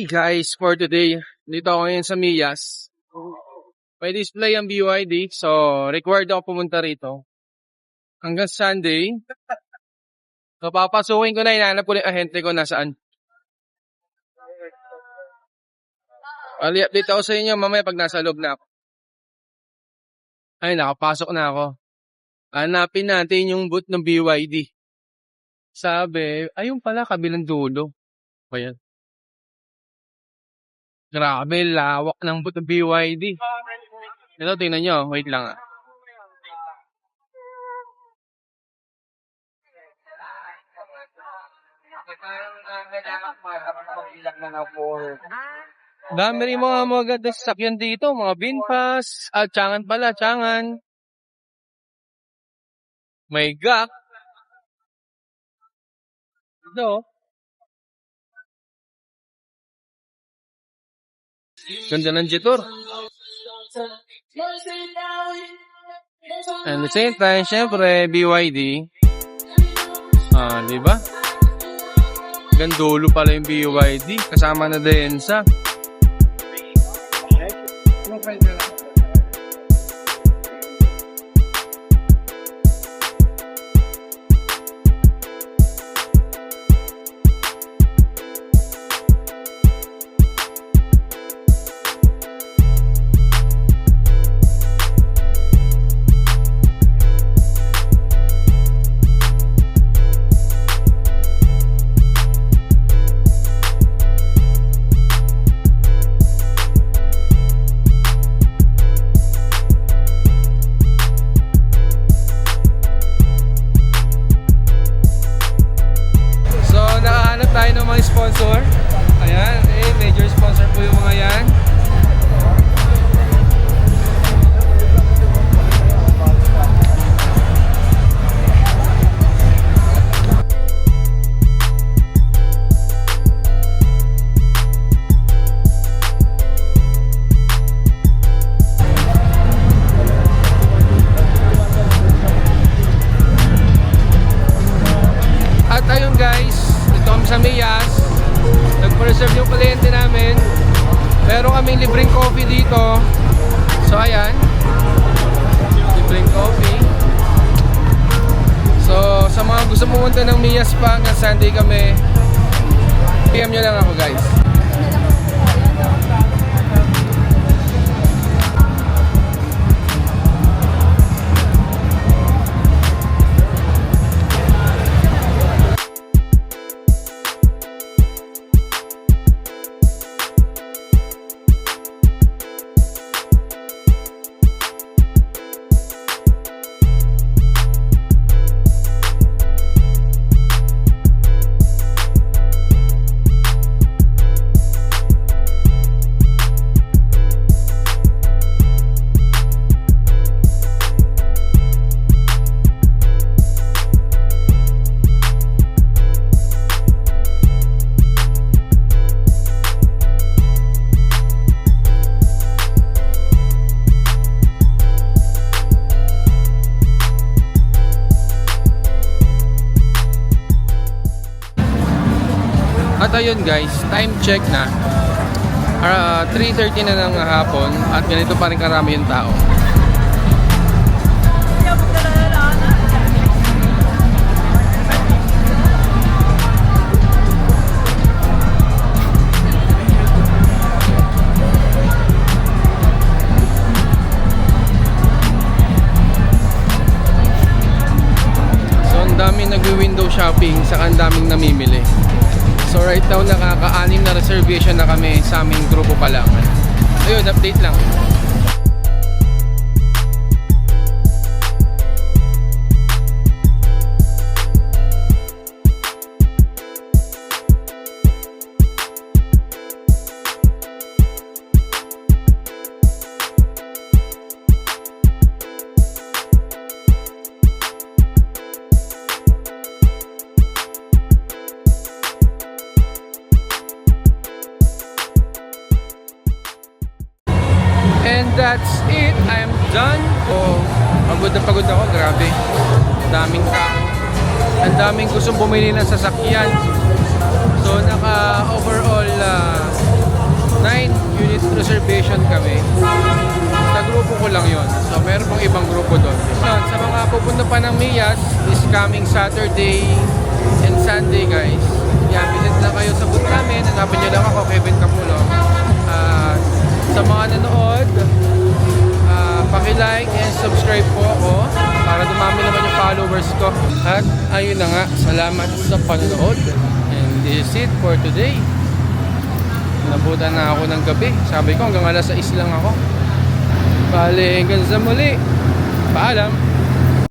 Hey guys, for today, dito ako ngayon sa Miyas. May display ang BYD, so required ako pumunta rito. Hanggang Sunday. So papasukin ko na, hinahanap ko na yung ahente ko nasaan. Ali-update ako sa inyo mamaya pag nasa loob na ako. Ay, nakapasok na ako. Hanapin natin yung booth ng BYD. Sabi, ayun pala, kabilang dulo. Ayan. Grabe, lawak ng booth ng BYD. Ito, tingnan nyo. Wait lang ah. Dami rin mga maganda sasakyan dito. Mga Binpass. Tsangan pala, Tsangan. May GAC. Ito. Ganda ng Jetour. And the same time, syempre, BYD. Diba? Gandulo pala yung BYD. Kasama na Densa. Tayo ng mga sponsor. Ayan, major sponsor po yung mga yan. At ayun guys, sa Miyas, nag-preserve yung kliyente namin. Meron kaming libreng coffee dito. So ayan, libreng coffee. So sa mga gusto pumunta ng Miyas pa, hanggang Sunday kami, PM nyo lang ako guys. At ayun guys, time check na. 3:30 na ng hapon at ganito pa rin karami yung tao. So ang daming nagwi-window shopping, saka ang daming namimili. So right now, nakaka-6 na reservation na kami sa aming grupo pa lang. Ayun, update lang. And that's it. I'm done. Oh, pagod na pagod ako. Grabe. Daming tao. Ang daming gustong bumili ng sasakyan. So, naka overall meron pang ibang grupo doon. So, sa mga pupunta pa ng Miyas, this coming Saturday and Sunday guys. Yan, visit lang kayo sa booth namin. Hanapin nyo lang ako, Kevin Camulo. Sa mga nanood, paki-like and subscribe po ako para dumami naman yung followers ko. At ayun na nga, salamat sa panonood. And this is it for today. Nabutan na ako ng gabi. Sabi ko hanggang alas 6 lang ako. Bale, hanggang sa muli. Paalam.